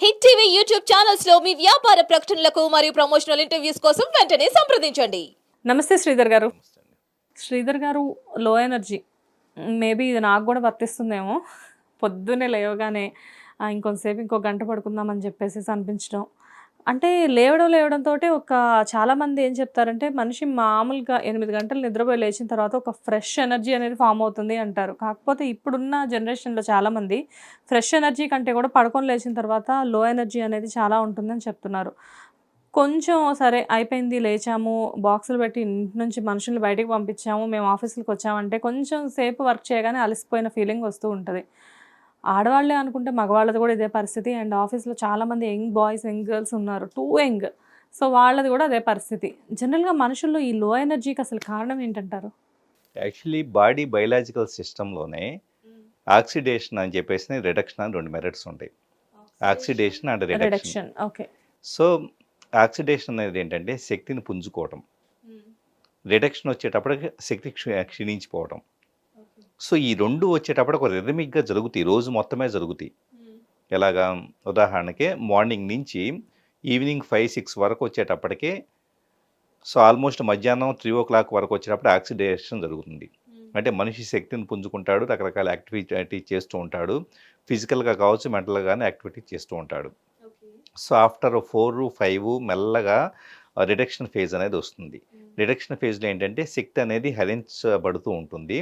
Hit TV YouTube channels లో మీ వ్యాపార ప్రకటనలకు మరియు ప్రమోషనల్ ఇంటర్వ్యూస్ కోసం వెంటనే సంప్రదించండి. నమస్తే శ్రీధర్ గారు. నమస్తే అండి. శ్రీధర్ గారు, లో ఎనర్జీ మేబీ ఇది నాకు కూడా వర్తిస్తుందేమో. పొద్దున్నే లేవగానే ఇంకొంతసేపు ఇంకో గంట పడుకుందామని చెప్పేసి అనిపించడం. అంటే లేవడంతో చాలామంది ఏం చెప్తారంటే మనిషి మామూలుగా 8 గంటలు నిద్రపోయి లేచిన తర్వాత ఒక ఫ్రెష్ ఎనర్జీ అనేది ఫామ్ అవుతుంది అంటారు. కాకపోతే ఇప్పుడున్న జనరేషన్లో చాలామంది ఫ్రెష్ ఎనర్జీ కంటే కూడా పడుకొని లేచిన తర్వాత లో ఎనర్జీ అనేది చాలా ఉంటుందని చెప్తున్నారు. కొంచెం సరే అయిపోయింది, లేచాము, బాక్సులు పెట్టి ఇంటి నుంచి మనుషుల్ని బయటికి పంపించాము, మేము ఆఫీసులకు వచ్చామంటే కొంచెం సేపు వర్క్ చేయగానే అలసిపోయిన ఫీలింగ్ వస్తూ ఉంటుంది. ఆడవాళ్ళే అనుకుంటే మగవాళ్ళది కూడా ఇదే పరిస్థితి. అండ్ ఆఫీస్లో చాలామంది యంగ్ బాయ్స్, యంగ్ గర్ల్స్ ఉన్నారు, టూ యంగ్. సో వాళ్ళది కూడా అదే పరిస్థితి. జనరల్గా మనుషుల్లో ఈ లో ఎనర్జీకి అసలు కారణం ఏంటంటారు? యాక్చువల్లీ బాడీ బయలాజికల్ సిస్టంలోనే ఆక్సిడేషన్ అని చెప్పేసి రిడక్షన్ అని 2 మెథడ్స్ ఉంటాయి. Oxidation and reduction. Reduction. Okay. So oxidation అనేది ఏంటంటే శక్తిని పుంజుకోవటం, రిడక్షన్ వచ్చేటప్పటికి శక్తి క్షీణించిపోవటం. సో ఈ 2 వచ్చేటప్పుడు ఒక రిథమిక్గా జరుగుతాయి, రోజు మొత్తమే జరుగుతాయి. ఎలాగా ఉదాహరణకి మార్నింగ్ నుంచి ఈవినింగ్ 5-6 వరకు వచ్చేటప్పటికి, సో ఆల్మోస్ట్ మధ్యాహ్నం 3 o'clock వరకు వచ్చేటప్పుడు ఆక్సిడేషన్ జరుగుతుంది. అంటే మనిషి శక్తిని పుంజుకుంటాడు, రకరకాల యాక్టివిటీ చేస్తూ ఉంటాడు, ఫిజికల్గా కావచ్చు, మెంటల్గా కానీ యాక్టివిటీ చేస్తూ ఉంటాడు. సో ఆఫ్టర్ 4-5 మెల్లగా రిడక్షన్ ఫేజ్ అనేది వస్తుంది. రిడక్షన్ ఫేజ్లో ఏంటంటే శక్తి అనేది హరించబడుతూ ఉంటుంది.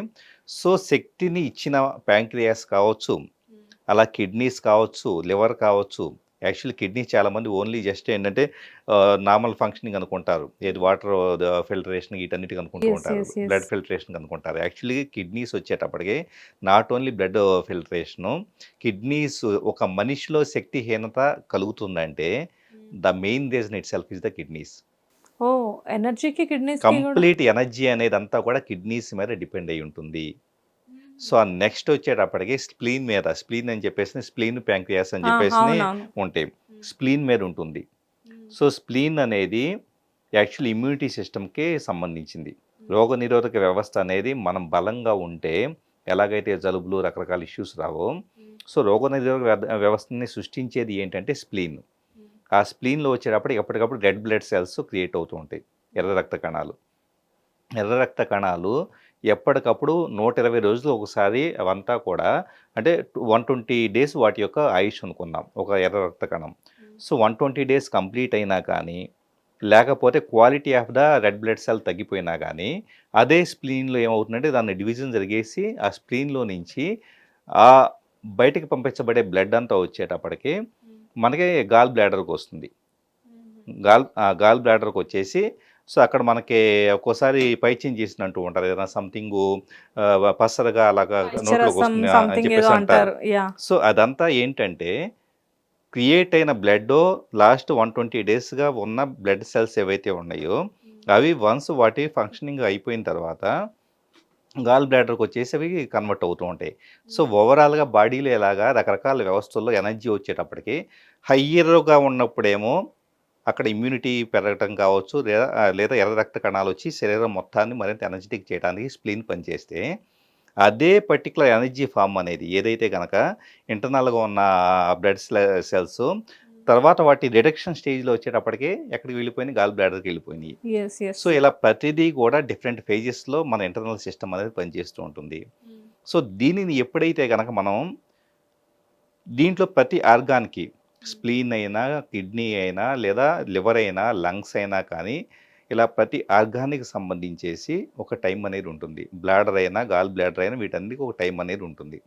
సో శక్తిని ఇచ్చిన ప్యాంక్రియాస్ కావచ్చు, అలా కిడ్నీస్ కావచ్చు, లివర్ కావచ్చు. యాక్చువల్లీ కిడ్నీ చాలామంది ఓన్లీ జస్ట్ ఏంటంటే నార్మల్ ఫంక్షనింగ్ అనుకుంటారు, ఏది వాటర్ ఫిల్టరేషన్ వీటన్నిటికి అనుకుంటూ ఉంటారు, బ్లడ్ ఫిల్టరేషన్ అనుకుంటారు. యాక్చువల్లీ కిడ్నీస్ వచ్చేటప్పటికి not only blood filtration, kidneys ఒక మనిషిలో శక్తిహీనత కలుగుతుందంటే the main reason itself is the kidneys. ఓ ఎనర్జీకి కిడ్నీస్ కంప్లీట్ ఎనర్జీ అనేది అంతా కూడా కిడ్నీస్ మీద డిపెండ్ అయి ఉంటుంది. సో ఆ నెక్స్ట్ వచ్చేటప్పటికి స్ప్లీన్ మీద, స్ప్లీన్ అని చెప్పేసి స్ప్లీన్ ప్యాంక్రియాస్ అని చెప్పేసి ఉంటాయి, స్ప్లీన్ మీద ఉంటుంది. సో స్ప్లీన్ అనేది యాక్చువల్లీ ఇమ్యూనిటీ సిస్టమ్కి సంబంధించింది. రోగనిరోధక వ్యవస్థ అనేది మనం బలంగా ఉంటే ఎలాగైతే జలుబులు రకరకాల ఇష్యూస్ రావో, సో రోగనిరోధక వ్యవస్థని సృష్టించేది ఏంటంటే స్ప్లీన్. ఆ స్ప్లీన్లో వచ్చేటప్పటికి ఎప్పటికప్పుడు రెడ్ బ్లడ్ సెల్స్ క్రియేట్ అవుతూ ఉంటాయి, ఎర్ర రక్త కణాలు. ఎర్ర రక్త కణాలు ఎప్పటికప్పుడు 120 రోజులు ఒకసారి అవంతా కూడా, అంటే 120 days వాటి యొక్క ఆయుష్ అనుకున్నాం ఒక ఎర్ర రక్త కణం. సో 120 days కంప్లీట్ అయినా కానీ, లేకపోతే quality of the red blood cell తగ్గిపోయినా కానీ, అదే స్ప్లీన్లో ఏమవుతుందంటే దాన్ని డివిజన్ జరిగేసి ఆ స్ప్లీన్లో నుంచి ఆ బయటకు పంపించబడే బ్లడ్ అంతా వచ్చేటప్పటికి మనకి గాల్ బ్లాడర్కి వస్తుంది. గాల్ బ్లాడర్కి వచ్చేసి, సో అక్కడ మనకి ఒక్కోసారి పైత్యం చేసినట్టు ఉంటారు, ఏదైనా సంథింగ్ పసరగా అలాగా నోట్లోకి వస్తుంది అని చెప్పేసి అంటారు. సో అదంతా ఏంటంటే క్రియేట్ అయిన బ్లడ్ లాస్ట్ 120 daysగా ఉన్న బ్లడ్ సెల్స్ ఏవైతే ఉన్నాయో అవి వన్స్ వాటి ఫంక్షనింగ్ అయిపోయిన తర్వాత గాల్ బ్లాడర్కి వచ్చేసి అవి కన్వర్ట్ అవుతూ ఉంటాయి. సో ఓవరాల్గా బాడీలో ఎలాగా రకరకాల వ్యవస్థల్లో ఎనర్జీ వచ్చేటప్పటికి హయ్యర్గా ఉన్నప్పుడేమో అక్కడ ఇమ్యూనిటీ పెరగటం కావచ్చు, లేదా ఎర్ర రక్త కణాలు వచ్చి శరీరం మొత్తాన్ని మరింత ఎనర్జెటిక్ చేయడానికి స్ప్లీన్ పనిచేస్తే, అదే పర్టికులర్ ఎనర్జీ ఫామ్ అనేది ఏదైతే కనుక ఇంటర్నల్గా ఉన్న బ్లడ్ సెల్స్ తర్వాత వాటి రిడక్షన్ స్టేజ్లో వచ్చేటప్పటికి ఎక్కడికి వెళ్ళిపోయినాయి, గాల్ బ్లాడర్కి వెళ్ళిపోయినాయి. సో ఇలా ప్రతిదీ కూడా డిఫరెంట్ ఫేజెస్లో మన ఇంటర్నల్ సిస్టమ్ అనేది పనిచేస్తూ ఉంటుంది. సో దీనిని ఎప్పుడైతే కనుక మనం దీంట్లో ప్రతి ఆర్గాన్కి, స్ప్లీన్ అయినా, కిడ్నీ అయినా, లేదా లివర్ అయినా, లంగ్స్ అయినా కానీ, ఇలా ప్రతి ఆర్గానికి సంబంధించేసి ఒక టైం అనేది ఉంటుంది. బ్లాడర్ అయినా, గాల్ బ్లాడర్ అయినా వీటన్నిటికీ ఒక టైం అనేది ఉంటుంది.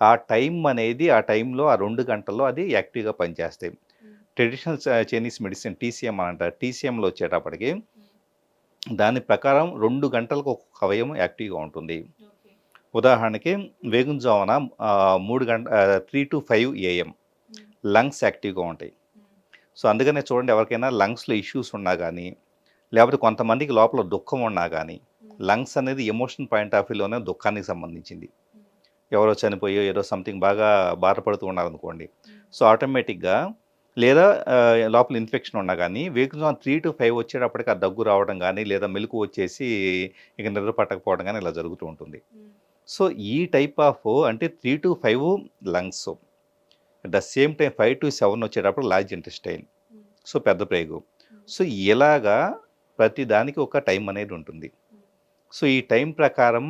ఆ టైం అనేది ఆ టైంలో ఆ 2 గంటల్లో అది యాక్టివ్గా పనిచేస్తాయి. ట్రెడిషనల్ చైనీస్ మెడిసిన్ TCM అని అంటారు. TCMలో వచ్చేటప్పటికి దాని ప్రకారం 2 గంటలకు ఒక అవయవం యాక్టివ్గా ఉంటుంది. ఉదాహరణకి వేగుంజామున 3 to 5 AM లంగ్స్ యాక్టివ్గా ఉంటాయి. సో అందుకనే చూడండి, ఎవరికైనా లంగ్స్లో ఇష్యూస్ ఉన్నా కానీ, లేకపోతే కొంతమందికి లోపల దుఃఖం ఉన్నా కానీ, లంగ్స్ అనేది ఎమోషన్ పాయింట్ ఆఫ్ వ్యూలోనే దుఃఖానికి సంబంధించింది. ఎవరో చనిపోయో ఏదో సంథింగ్ బాగా బాధపడుతూ ఉన్నారనుకోండి, సో ఆటోమేటిక్గా లేదా లోపల ఇన్ఫెక్షన్ ఉన్నా కానీ వేకుజామున 3 to 5 వచ్చేటప్పటికి ఆ దగ్గు రావడం కానీ, లేదా మెలకు వచ్చేసి ఇక నిద్ర పట్టకపోవడం కానీ ఇలా జరుగుతూ ఉంటుంది. సో ఈ టైప్ ఆఫ్ అంటే 3 to 5 lungs, at the same time 5 to 7 వచ్చేటప్పుడు లార్జ్ ఇంటెస్టైన్, సో పెద్ద ప్రేగు. సో ఇలాగా ప్రతి దానికి ఒక టైం అనేది ఉంటుంది. సో ఈ టైం ప్రకారం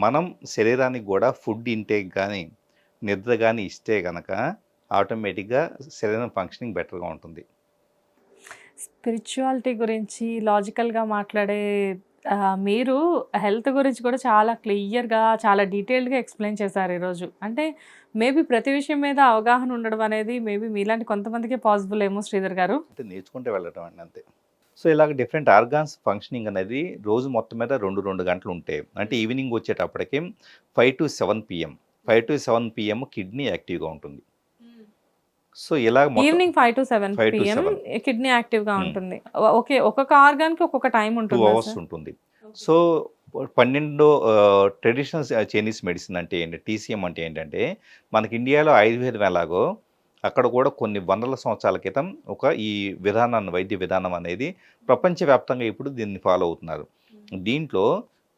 మనం శరీరానికి కూడా ఫుడ్ ఇంటేక్ కానీ నిద్ర కానీ ఇస్తే కనుక ఆటోమేటిక్గా శరీరం ఫంక్షనింగ్ బెటర్గా ఉంటుంది. స్పిరిచువాలిటీ గురించి లాజికల్గా మాట్లాడే మీరు హెల్త్ గురించి కూడా చాలా క్లియర్గా చాలా డీటెయిల్డ్గా ఎక్స్ప్లెయిన్ చేశారు ఈరోజు. అంటే మేబీ ప్రతి విషయం మీద అవగాహన ఉండడం అనేది మేబీ మీలాంటి కొంతమందికే పాసిబుల్ ఏమో శ్రీధర్ గారు. అంటే నేర్చుకుంటే వెళ్ళటం అండి అంతే. సో ఇలాగ డిఫరెంట్ ఆర్గాన్స్ ఫంక్షనింగ్ అనేది రోజు మొత్తం మీద 2 గంటలు ఉంటాయి. అంటే ఈవినింగ్ వచ్చేటప్పటికి 5 to 7 PM 5 to 7 PM kidney యాక్టివ్గా ఉంటుంది. సో ఇలా evening 5 to 7 5 to PM 7 kidney యాక్టివ్గా ఉంటుంది. ఓకే, ఒక్కొక్క ఆర్గాన్కి ఒక్కొక్క టైం 2 ఉంటుంది hours ఉంటుంది. సో 12 ట్రెడిషనల్ చైనీస్ మెడిసిన్ అంటే ఏంటి, TCM అంటే ఏంటంటే మనకి ఇండియాలో ఆయుర్వేదం ఎలాగో అక్కడ కూడా కొన్ని వందల సంవత్సరాల క్రితం ఈ విధానాన్ని, వైద్య విధానం అనేది ప్రపంచవ్యాప్తంగా ఇప్పుడు దీన్ని ఫాలో అవుతున్నారు. దీంట్లో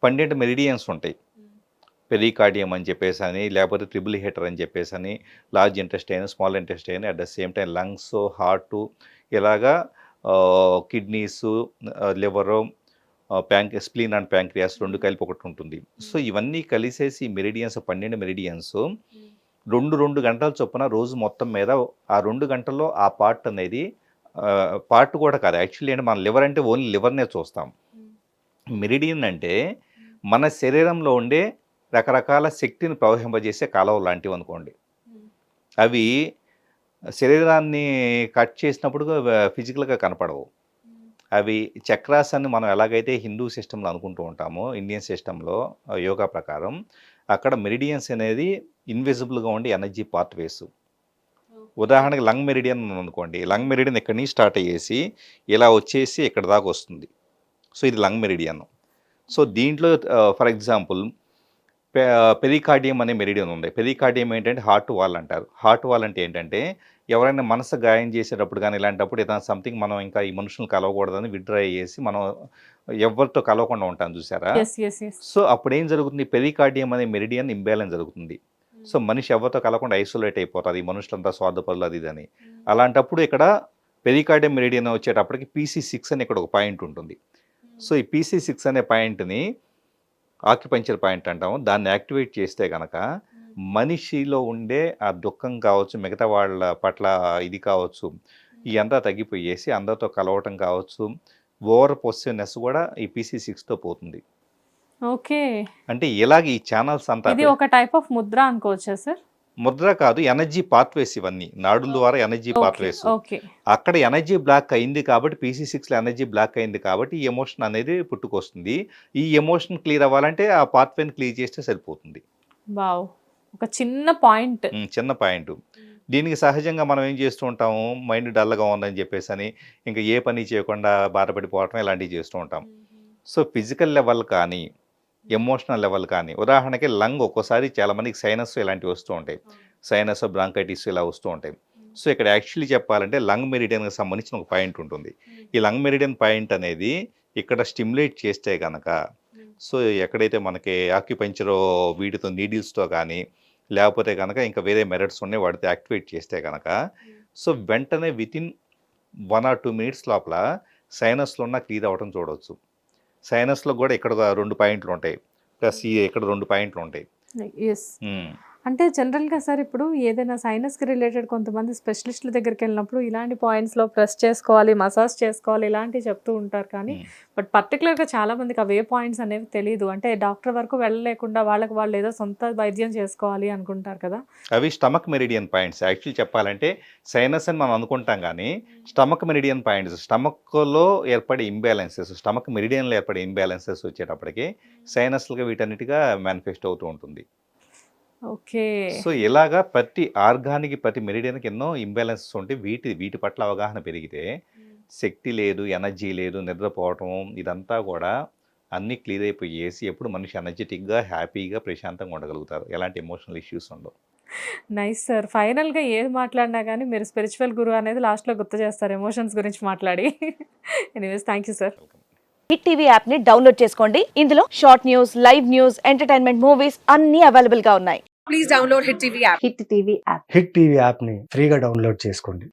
12 మెరిడియన్స్ ఉంటాయి. పెరికార్డియం అని చెప్పేసి అని, లేకపోతే ట్రిపుల్ హీటర్ అని చెప్పేసి అని, large intestine, small intestine, at the same time lungs, heart, ఇలాగా కిడ్నీసు, లివరు, స్ప్లీన్ అండ్ ప్యాంక్రియాస్ 2 కలిపి ఒకటి ఉంటుంది. సో ఇవన్నీ కలిసేసి మెరిడియన్స్ 12 మెరిడియన్స్ 2 గంటల చొప్పున రోజు మొత్తం మీద ఆ 2 గంటల్లో ఆ పార్ట్ అనేది పార్ట్ కూడా కాదు యాక్చువల్లీ. అంటే మన లివర్ అంటే ఓన్లీ లివర్నే చూస్తాం. మెరిడియన్ అంటే మన శరీరంలో ఉండే రకరకాల శక్తిని ప్రవహింపజేసే కాలువ లాంటివి అనుకోండి. అవి శరీరాన్ని కట్ చేసినప్పుడు ఫిజికల్గా కనపడవు. అవి చక్రాస్ అని మనం ఎలాగైతే హిందూ సిస్టంలో అనుకుంటూ ఉంటామో, ఇండియన్ సిస్టంలో యోగా ప్రకారం అక్కడ మెరిడియన్స్ అనేది ఇన్విజిబుల్గా ఉండి ఎనర్జీ పాత్వేస్. ఉదాహరణకి లంగ్ మెరిడియన్ అనుకోండి. లంగ్ మెరిడియన్ ఇక్కడి నుంచి స్టార్ట్ అయ్యేసి ఇలా వచ్చేసి ఇక్కడ దాకా వస్తుంది. సో ఇది లంగ్ మెరిడియన్. సో దీంట్లో ఫర్ ఎగ్జాంపుల్ పెరికార్డియం అనే మెరిడియన్ ఉంది. పెరికార్డియం ఏంటంటే హార్ట్ వాల్ అంటారు. హార్ట్ వాల్ అంటే ఏంటంటే ఎవరైనా మనసు గాయం చేసేటప్పుడు కానీ ఇలాంటప్పుడు ఏదైనా సంథింగ్ మనం ఇంకా ఈ మనుషులను కలవకూడదని విత్డ్రా చేసి మనం ఎవరితో కలవకుండా ఉంటాం చూసారా. సో అప్పుడు ఏం జరుగుతుంది, పెరికార్డియం అనే మెరిడియన్ ఇంబ్యాలెన్స్ జరుగుతుంది. సో మనిషి ఎవరితో కలవకుండా ఐసోలేట్ అయిపోతుంది, ఈ మనుషులంతా స్వార్థపరులు అది ఇదని. అలాంటప్పుడు ఇక్కడ పెరికార్డియం మెరిడియన్ వచ్చేటప్పటికి PC6 అని ఇక్కడ ఒక పాయింట్ ఉంటుంది. సో ఈ PC6 అనే పాయింట్ని ఆక్యుపంక్చర్ పాయింట్ అంటాము. దాన్ని యాక్టివేట్ చేస్తే కనుక మనిషిలో ఉండే ఆ దుఃఖం కావచ్చు, మిగతా వాళ్ళ పట్ల ఇది కావచ్చు, ఇదంతా తగ్గిపోయేసి అందరితో కలవటం కావచ్చు, ఓవర్ పొసివ్నెస్ కూడా ఈ PC6తో పోతుంది. ఓకే, అంటే ఇలాగ ఈ ఛానల్స్ అంతా ఇది ఒక టైప్ ఆఫ్ ముద్ర అనుకోవచ్చా సార్? ముద్ర కాదు, ఎనర్జీ పాత్వేస్. ఇవన్నీ నాడుల ద్వారా ఎనర్జీ పాత్వేస్. అక్కడ ఎనర్జీ బ్లాక్ అయింది కాబట్టి PC6లో ఎనర్జీ బ్లాక్ అయింది కాబట్టి ఈ ఎమోషన్ అనేది పుట్టుకొస్తుంది. ఈ ఎమోషన్ క్లియర్ అవ్వాలంటే ఆ పాత్వేని క్లియర్ చేస్తే సరిపోతుంది. వావ్, ఒక చిన్న పాయింట్. చిన్న పాయింట్. దీనికి సహజంగా మనం ఏం చేస్తూ ఉంటాము, మైండ్ డల్గా ఉందని చెప్పేసి అని ఇంకా ఏ పని చేయకుండా బాధపడిపోవటం ఇలాంటివి చేస్తూ ఉంటాం. సో ఫిజికల్ లెవెల్ కానీ ఎమోషనల్ లెవెల్ కానీ, ఉదాహరణకి లంగ్ ఒక్కోసారి చాలామందికి సైనస్ ఇలాంటివి వస్తూ ఉంటాయి. సైనస్, బ్రాంకైటిస్ ఇలా వస్తూ ఉంటాయి. సో ఇక్కడ యాక్చువల్లీ చెప్పాలంటే లంగ్ మెరిడియన్కి సంబంధించిన ఒక పాయింట్ ఉంటుంది. ఈ లంగ్ మెరిడియన్ పాయింట్ అనేది ఇక్కడ స్టిమ్యులేట్ చేస్తే కనుక, సో ఎక్కడైతే మనకి ఆక్యుపంక్చర్ వీటితో నీడిల్స్తో కానీ లేకపోతే కనుక ఇంకా వేరే మెథడ్స్ ఉన్నాయి వాటితో యాక్టివేట్ చేస్తే కనుక, సో వెంటనే వితిన్ 1 or 2 minutes లోపల సైనస్లో ఉన్న క్లియర్ అవ్వడం చూడవచ్చు. సైనస్లో కూడా ఇక్కడ 2 పాయింట్లు ఉంటాయి, ప్లస్ ఇక్కడ 2 పాయింట్లు ఉంటాయి. అంటే జనరల్గా సార్ ఇప్పుడు ఏదైనా సైనస్కి రిలేటెడ్ కొంతమంది స్పెషలిస్టుల దగ్గరికి వెళ్ళినప్పుడు ఇలాంటి పాయింట్స్లో ప్రెస్ చేసుకోవాలి, మసాజ్ చేసుకోవాలి ఇలాంటివి చెప్తూ ఉంటారు. కానీ బట్ పర్టికులర్గా చాలామందికి అవే పాయింట్స్ అనేవి తెలియదు. అంటే డాక్టర్ వరకు వెళ్ళలేకుండా వాళ్ళకి వాళ్ళు ఏదో సొంత వైద్యం చేసుకోవాలి అనుకుంటారు కదా. అవి స్టమక్ మెరిడియన్ పాయింట్స్. యాక్చువల్లీ చెప్పాలంటే సైనస్ అని మనం అనుకుంటాం కానీ స్టమక్ మెరిడియన్ పాయింట్స్, స్టమక్లో ఏర్పడే ఇంబ్యాలెన్సెస్, స్టమక్ మెరిడియన్లో ఏర్పడే ఇంబ్యాలెన్సెస్ వచ్చేటప్పటికి సైనస్లుగా వీటన్నిటిగా మేనిఫెస్ట్ అవుతూ ఉంటుంది. ఓకే, సో ఇలాగా ప్రతి ఆర్గానికి, ప్రతి మెరిడియన్కి ఎన్నో ఇంబ్యాలెన్సెస్ ఉంటాయి. వీటి పట్ల అవగాహన పెరిగితే శక్తి లేదు, ఎనర్జీ లేదు, నిద్రపోవటం ఇదంతా కూడా అన్నీ క్లియర్ అయిపోయేసి ఎప్పుడు మనిషి ఎనర్జెటిక్గా, హ్యాపీగా, ప్రశాంతంగా ఉండగలుగుతారు. ఎలాంటి ఎమోషనల్ ఇష్యూస్ ఉండవు. Nice sir. ఫైనల్గా ఏది మాట్లాడినా కానీ మీరు స్పిరిచువల్ గురువు అనేది లాస్ట్లో గుర్తు చేస్తారు ఎమోషన్స్ గురించి మాట్లాడి. Anyways, thank you sir. Hit TV app ని డౌన్లోడ్ చేసుకోండి. ఇందులో short news, live news, entertainment, movies అన్ని అవైలబుల్ గా ఉన్నాయి. please download Hit TV app. Hit TV app. Hit TV యాప్ని ఫ్రీగా డౌన్లోడ్ చేసుకోండి.